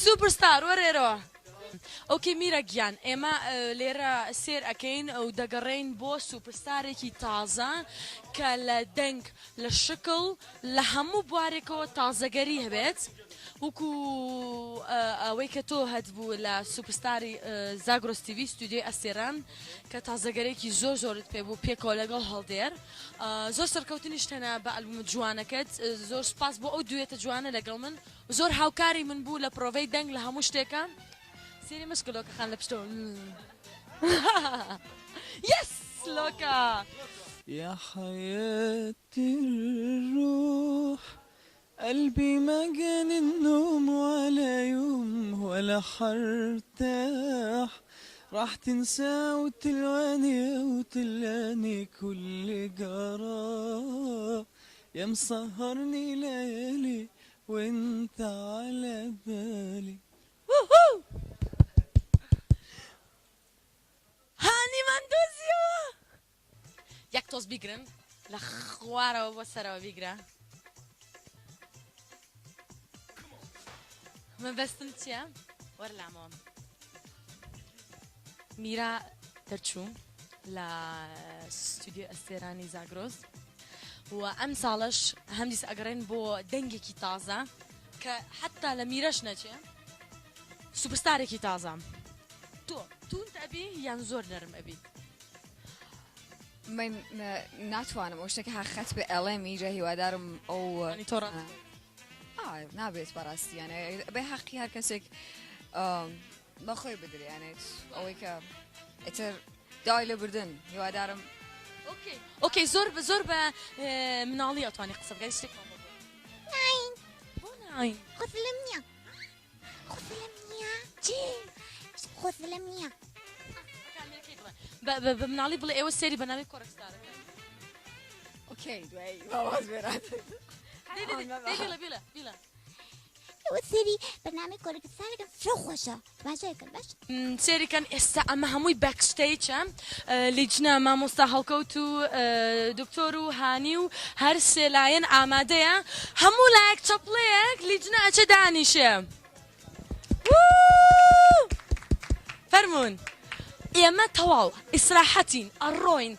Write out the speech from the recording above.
سوپرستار وەرێرەوە. ئۆکێ میرە گیان ئێمە لێرە سێر ئەەکەین ئەو دەگەڕێین بۆ سوپرستارێکی تازە کە لە دەنگ لە شکڵ لە هەموو بوارێکەوە تازەگەری هەبێت وەکو ئەوەی کە تۆ هەتبوو لە سوپرستاری زاگرۆس تیڤی ستودیۆی ئەستێران کە تازەگەرێکی زۆر زۆرت پێ بوو پێکەوە لەگەڵ هەڵدێر زۆر سەرکەوتنیش تەنە بە ئەلبومە جوانەکەت زۆر سپاس بۆ ئەو دوێتە جوانە لەگەڵ من زۆر هاوکاری من بوو لە پرۆڤەی دەنگ لە هەموو شتێکە سيري مشكلة لوكا خان لبشتون يس لوكا يا حياتي الروح قلبي ما جاني النوم ولا يوم ولا حرتاح راح تنسى وتلواني وتلاني كل جرى يا مسهرني ليالي وانت على بالي هاني مندوزيو ياك توز بيجرن لخوارا وبسرا وبيجرا من بستنتيا ورلا مام ميرا ترچو لا استوديو استيراني زاغروس وام صالش همديس اقرين بو دنجي تازه حتى لميراش نجي سوبرستاري تازه تو انت ابي يعني زور نرم ابي من ناتوانم ئەو شتێک ها خەت بە ئەڵێمی جا هیوادارم ئەو نابێت بەڕاستیانە بێ حەقی هەر کەسێک بەخۆی بدرێنێت ئەوەی کە ئیتر داوای لێ بردن هیوادارم اوكي زۆر بە مناڵی ئەتوانی قسە بگەی شتێک ناین بۆ ناین خۆفلم نییە چی خۆفلم نییە بە مناڵی بڵێ ئێوە سێری بەناوی کۆرەکسدارەکە ئۆکەی دوای باواز بێرات بیڵە ئێوە سێری بەنامی کۆرەکسدارەکە فرە خۆشە باشەکەن باش سێریکەن ئێستا ئەمە هەمووی بەکشتەیچە لیجنە مامۆستا هەڵکەوت و دکتۆر و هانی و هەر سێلایەن ئامادەیە هەموو لایەک چەپڵەیەک لیجنە ئەچە دانیشێ فەرموون ئێمە تەواو ئیسراحەتین ئەڕۆین